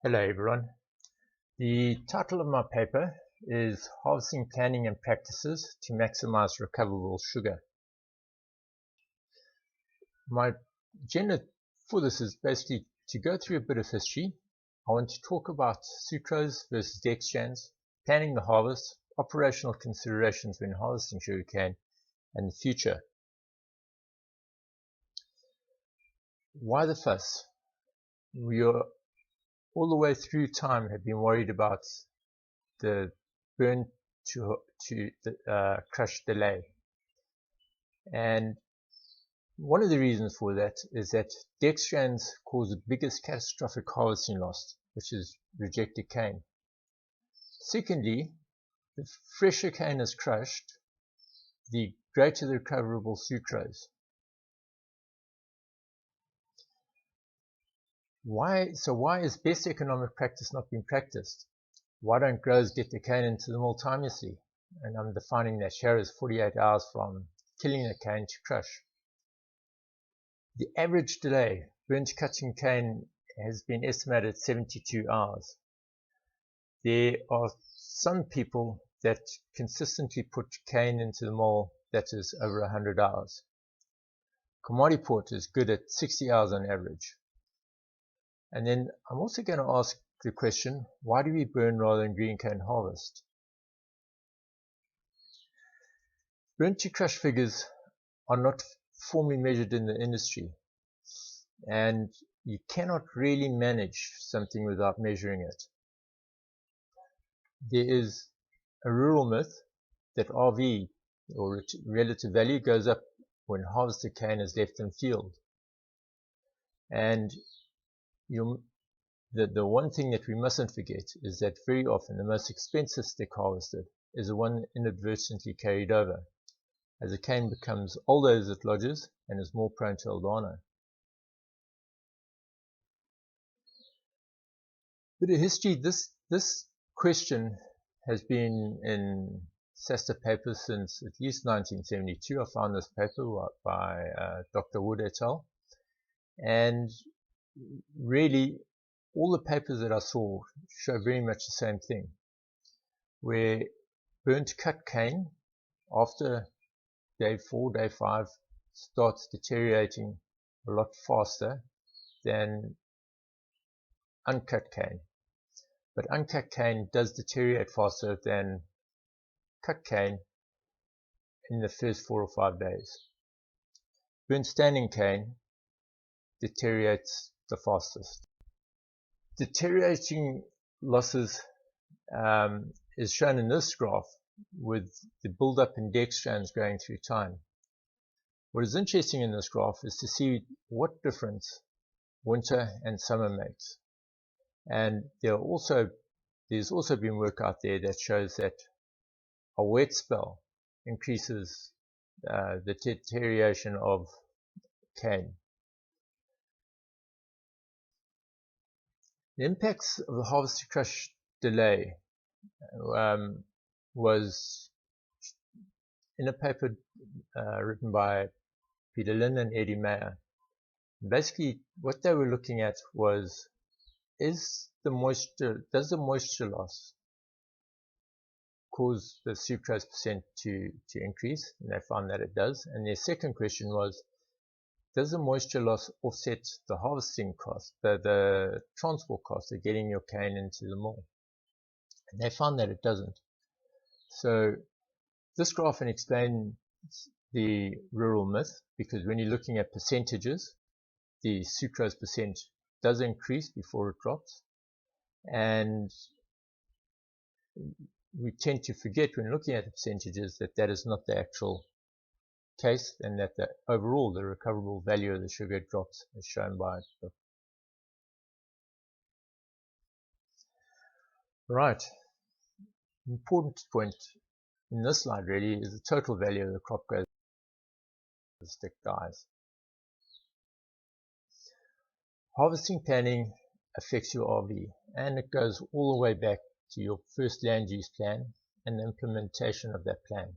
Hello everyone. The title of my paper is Harvesting Planning and Practices to Maximize Recoverable Sugar. My agenda for this is basically to go through a bit of history. I want to talk about sucrose versus dextrans, planning the harvest, operational considerations when harvesting sugarcane, and the future. Why the fuss? We are all the way through time have been worried about the burn to crush delay. And one of the reasons for that is that dextrans cause the biggest catastrophic harvesting loss, which is rejected cane. Secondly, the fresher cane is crushed, the greater the recoverable sucrose. Why is best economic practice not being practiced? Why don't growers get the cane into the mill timelessly? And I'm defining that here as 48 hours from killing the cane to crush. The average delay burnt cutting cane has been estimated at 72 hours. There are some people that consistently put cane into the mill that is over 100 hours. Commodity port is good at 60 hours on average. And then I'm also going to ask the question, why do we burn rather than green cane harvest? Burn to crush figures are not formally measured in the industry, and you cannot really manage something without measuring it. There is a rural myth that RV, or relative value, goes up when harvested cane is left in field. And the one thing that we mustn't forget is that very often the most expensive stick harvested is the one inadvertently carried over, as the cane becomes older as it lodges and is more prone to albano. Bit of history, this question has been in SASIAA papers since at least 1972. I found this paper by Dr. Wood et al. And really, all the papers that I saw show very much the same thing, where burnt cut cane after day 4, day 5 starts deteriorating a lot faster than uncut cane. But uncut cane does deteriorate faster than cut cane in the first 4 or 5 days. Burnt standing cane deteriorates the fastest. Deteriorating losses is shown in this graph with the build-up in dextrans going through time. What is interesting in this graph is to see what difference winter and summer makes. And there's also been work out there that shows that a wet spell increases the deterioration of cane. The impacts of the harvest to crush delay was in a paper written by Peter Lynn and Eddie Mayer. Basically, what they were looking at was, does the moisture loss cause the sucrose percent to increase? And they found that it does. And their second question was, does the moisture loss offset the harvesting cost, the transport cost of getting your cane into the mill? And they found that it doesn't. So this graph explains the rural myth, because when you're looking at percentages, the sucrose percent does increase before it drops. And we tend to forget when looking at the percentages that that is not the actual case, and that overall the recoverable value of the sugar drops as shown by it. Right. Important point in this slide really is the total value of the crop goes the stick dies. Harvesting planning affects your RV, and it goes all the way back to your first land use plan and the implementation of that plan.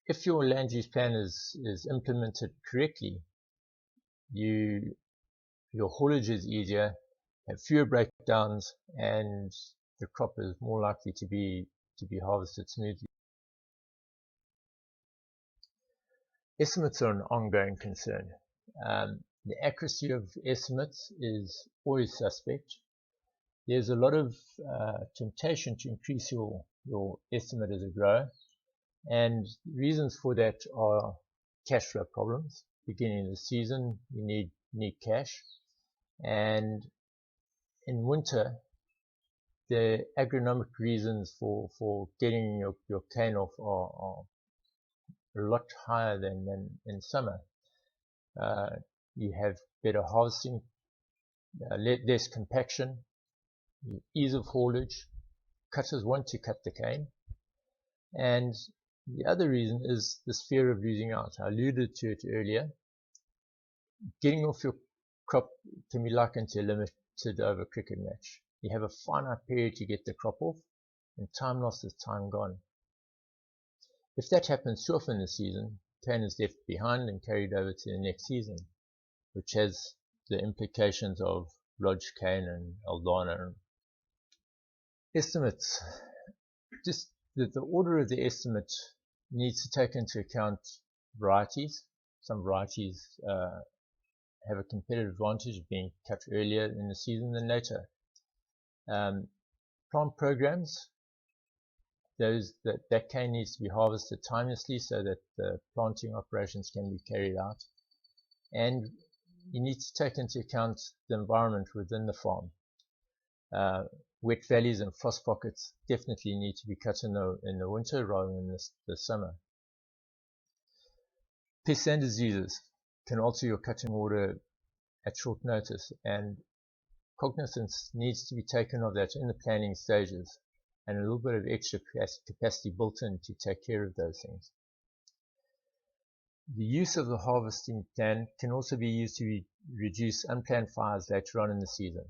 If your land use plan is implemented correctly, your haulage is easier, have fewer breakdowns, and the crop is more likely to be harvested smoothly. Estimates are an ongoing concern. The accuracy of estimates is always suspect. There's a lot of temptation to increase your estimate as a grower, and reasons for that are cash flow problems. Beginning of the season, you need cash, and in winter, the agronomic reasons for getting your cane off are a lot higher than in summer. You have better harvesting, less compaction, ease of haulage. Cutters want to cut the cane, and the other reason is this fear of losing out. I alluded to it earlier. Getting off your crop can be likened to a limited over cricket match. You have a finite period to get the crop off, and time lost is time gone. If that happens too often this season, cane is left behind and carried over to the next season, which has the implications of lodged cane and aldana. Estimates. Just the order of the estimate needs to take into account varieties. Some varieties have a competitive advantage of being cut earlier in the season than later. Plant programs, that cane needs to be harvested timelessly so that the planting operations can be carried out. And you need to take into account the environment within the farm. Wet valleys and frost pockets definitely need to be cut in the winter rather than the summer. Pests and diseases can alter your cutting order at short notice, and cognizance needs to be taken of that in the planning stages, and a little bit of extra capacity built in to take care of those things. The use of the harvesting plan can also be used to reduce unplanned fires later on in the season.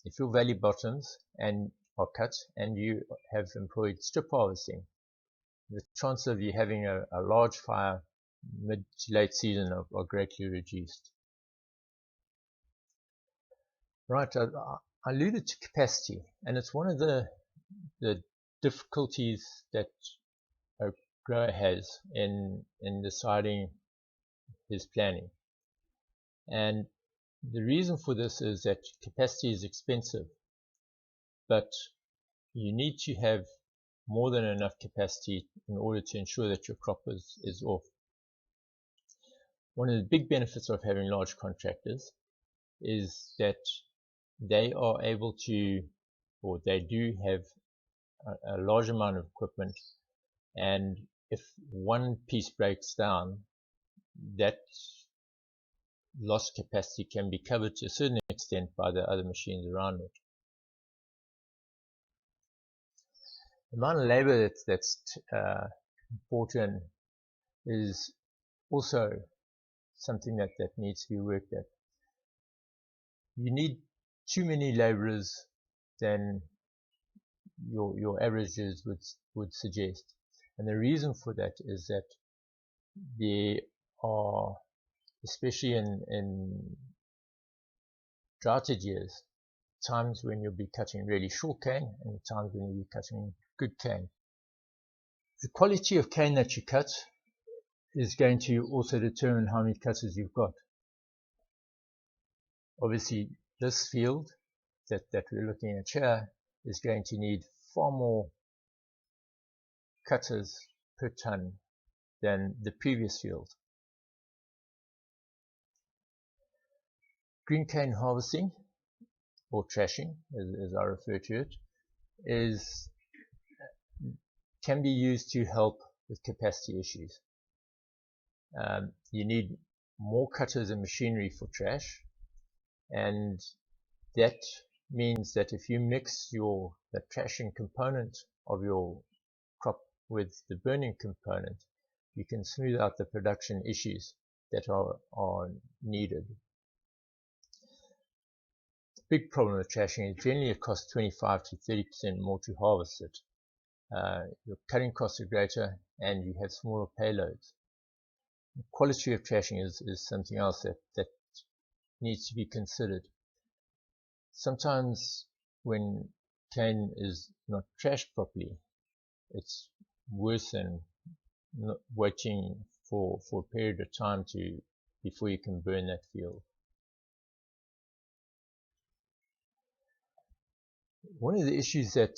If your valley bottoms and are cut and you have employed strip harvesting, the chances of you having a large fire mid to late season are greatly reduced. Right, I alluded to capacity, and it's one of the difficulties that a grower has in deciding his planning. And the reason for this is that capacity is expensive, but you need to have more than enough capacity in order to ensure that your crop is off. One of the big benefits of having large contractors is that they are able to, or they do have a large amount of equipment, and if one piece breaks down, that lost capacity can be covered to a certain extent by the other machines around it. The amount of labor that's important is also something that needs to be worked at. You need too many laborers than your averages would suggest, and the reason for that is that there are, especially in droughted years, times when you'll be cutting really short cane and times when you'll be cutting good cane. The quality of cane that you cut is going to also determine how many cutters you've got. Obviously, this field that we're looking at here is going to need far more cutters per ton than the previous field. Green cane harvesting, or trashing as I refer to it, can be used to help with capacity issues. You need more cutters and machinery for trash, and that means that if you mix the trashing component of your crop with the burning component, you can smooth out the production issues that are needed. The big problem with trashing is generally it costs 25 to 30% more to harvest it. Your cutting costs are greater and you have smaller payloads. The quality of trashing is something else that needs to be considered. sometimes when cane is not trashed properly, it's worse than not waiting for a period of time before you can burn that field. One of the issues that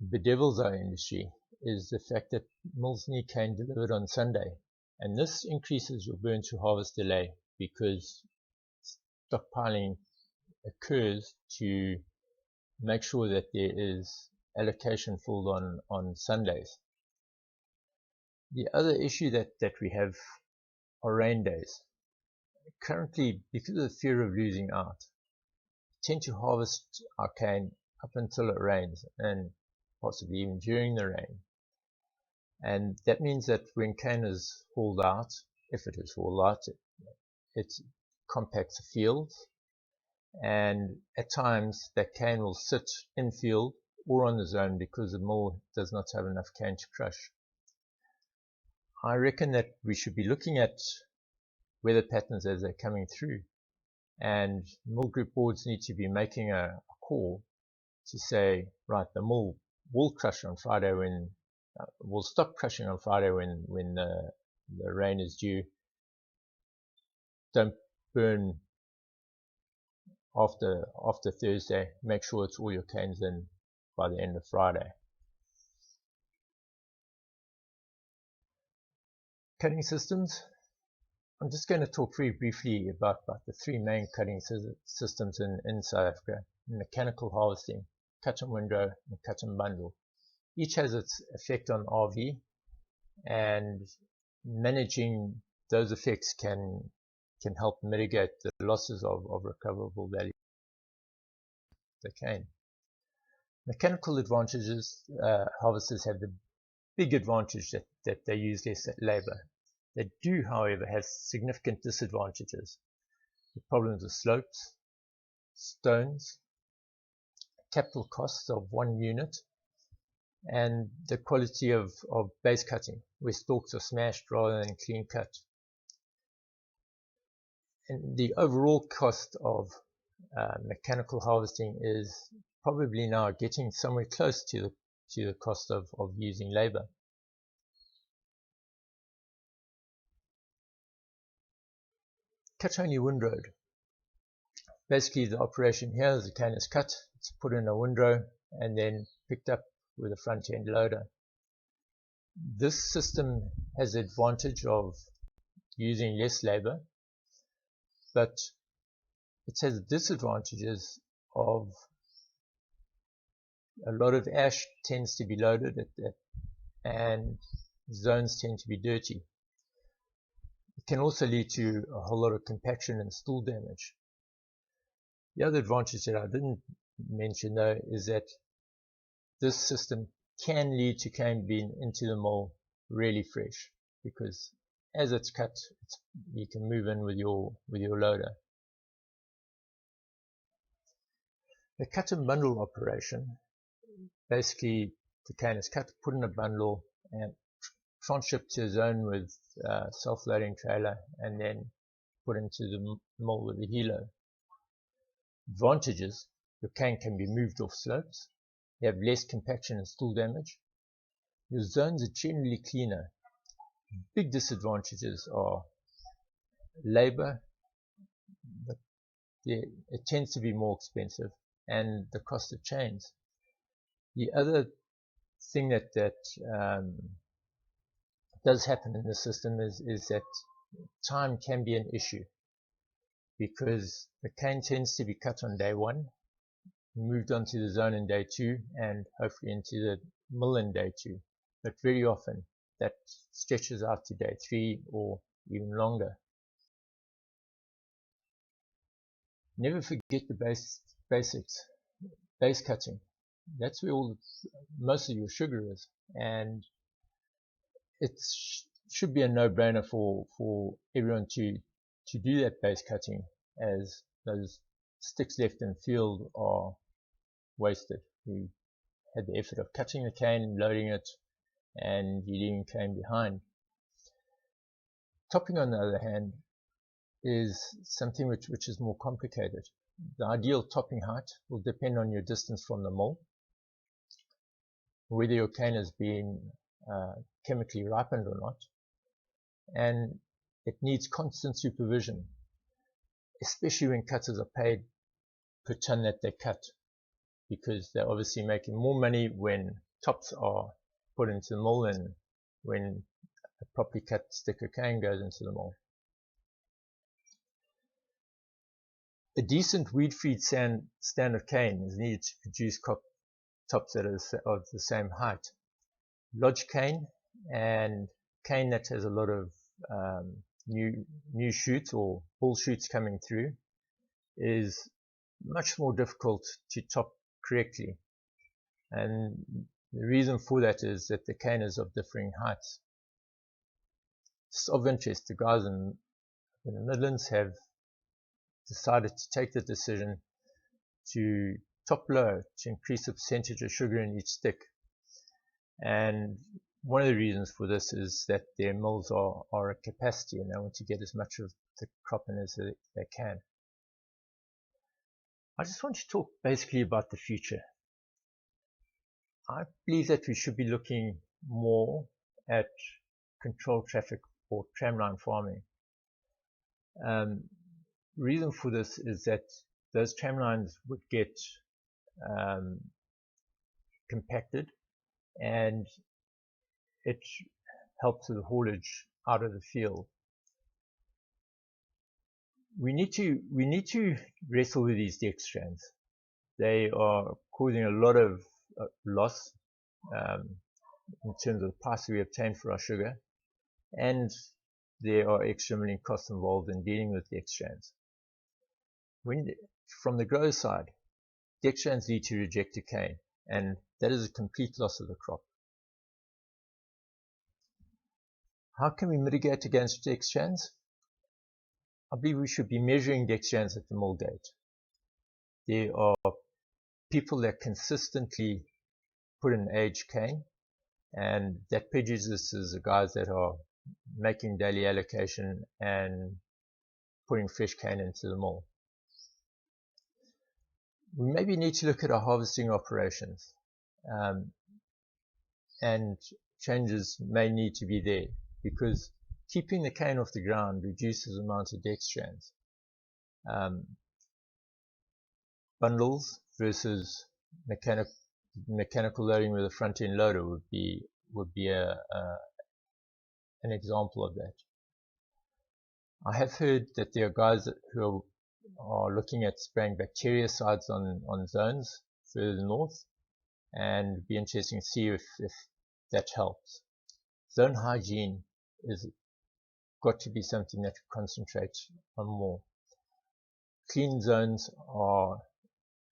bedevils our industry is the fact that mills need cane delivered on Sunday, and this increases your burn to harvest delay because stockpiling occurs to make sure that there is allocation filled on Sundays. The other issue that we have are rain days. Currently, because of the fear of losing out, we tend to harvest our cane up until it rains, and possibly even during the rain. And that means that when cane is hauled out, if it is hauled out, it compacts the fields, and at times that cane will sit in field or on the zone because the mill does not have enough cane to crush. I reckon that we should be looking at weather patterns as they're coming through, and mill group boards need to be making a call to say, right, the mill will crush on Friday when will stop crushing on Friday when the rain is due. Don't burn after Thursday. Make sure it's all your canes in by the end of Friday. Cutting systems. I'm just going to talk very briefly about the three main cutting systems in South Africa: mechanical harvesting, cut and windrow, and cut and bundle. Each has its effect on RV, and managing those effects can help mitigate the losses of recoverable value of the cane. Mechanical advantages, harvesters have the big advantage that they use less labor. They do, however, have significant disadvantages. The problems of slopes, stones, capital costs of one unit, and the quality of base cutting, where stalks are smashed rather than clean cut. And the overall cost of mechanical harvesting is probably now getting somewhere close to the cost of using labor. Cut-only windrowed. Basically, the operation here is the cane is cut, it's put in a windrow, and then picked up with a front-end loader. This system has the advantage of using less labor, but it has disadvantages of a lot of ash tends to be loaded and zones tend to be dirty. It can also lead to a whole lot of compaction and stool damage. The other advantage that I didn't mention though is that this system can lead to cane being into the mill really fresh, because as it's cut, you can move in with your loader. The cut and bundle operation, basically the cane is cut, put in a bundle, and transshipped to a zone with self-loading trailer, and then put into the mill with a helo. Advantages: your cane can be moved off slopes, you have less compaction and stool damage, your zones are generally cleaner. Big disadvantages are labor, it tends to be more expensive, and the cost of chains. The other thing that does happen in the system is that time can be an issue, because the cane tends to be cut on day one, moved onto the zone in day two, and hopefully into the mill in day two. But very often that stretches out to day three or even longer. Never forget the basics. Base cutting. That's where most of your sugar is, and it should be a no-brainer for everyone to do that base cutting, as those sticks left in field are wasted. You had the effort of cutting the cane, loading it, and you're leaving cane behind. Topping, on the other hand, is something which is more complicated. the ideal topping height will depend on your distance from the mill, whether your cane has been chemically ripened or not, and it needs constant supervision, especially when cutters are paid per ton that they cut, because they're obviously making more money when tops are put into the mill than when a properly cut stick of cane goes into the mill. A decent weed-free stand of cane is needed to produce tops that are of the same height. Lodge cane and cane that has a lot of new shoots or bull shoots coming through is much more difficult to top correctly, and the reason for that is that the cane is of differing heights. It's of interest, the guys in the Midlands have decided to take the decision to top low to increase the percentage of sugar in each stick, and one of the reasons for this is that their mills are at capacity and they want to get as much of the crop in as they can. I just want to talk basically about the future. I believe that we should be looking more at controlled traffic or tramline farming. Reason for this is that those tramlines would get compacted, and it helps with haulage out of the field. We need to wrestle with these deck strands. They are causing a lot of loss in terms of the price we obtain for our sugar, and there are extra milling costs involved in dealing with deck strands. From the grower side, deck strands lead to rejected cane, and that is a complete loss of the crop. How can we mitigate against deck strands? I believe we should be measuring deck strands at the mill gate. There are people that consistently put in aged cane, and that prejudices the guys that are making daily allocation and putting fresh cane into the mill. We maybe need to look at our harvesting operations, and changes may need to be there, because keeping the cane off the ground reduces the amount of deck strands. Bundles versus mechanical loading with a front end loader would be an example of that. I have heard that there are guys who are looking at spraying bactericides on zones further north, and it'd be interesting to see if that helps. Zone hygiene is got to be something that we concentrate on more. Clean zones are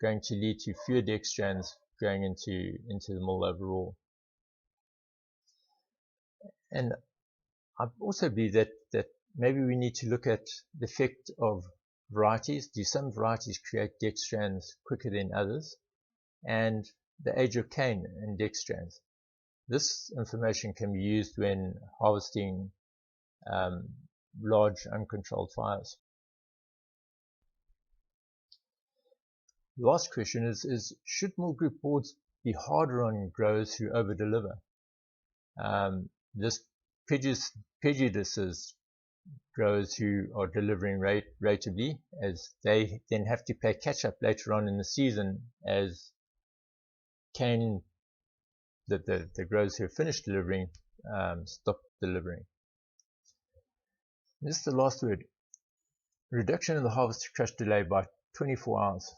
going to lead to fewer deck strands going into the mill overall. And I also believe that maybe we need to look at the effect of varieties. Do some varieties create deck strands quicker than others? And the age of cane and deck strands. This information can be used when harvesting large uncontrolled fires. The last question is should mill group boards be harder on growers who over-deliver? This prejudices growers who are delivering ratably, as they then have to play catch-up later on in the season as cane that the growers who have finished delivering stop delivering. This is the last word. Reduction in the harvest to crush delay by 24 hours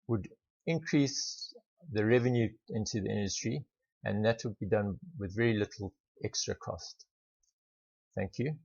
would increase the revenue into the industry, and that would be done with very little extra cost. Thank you.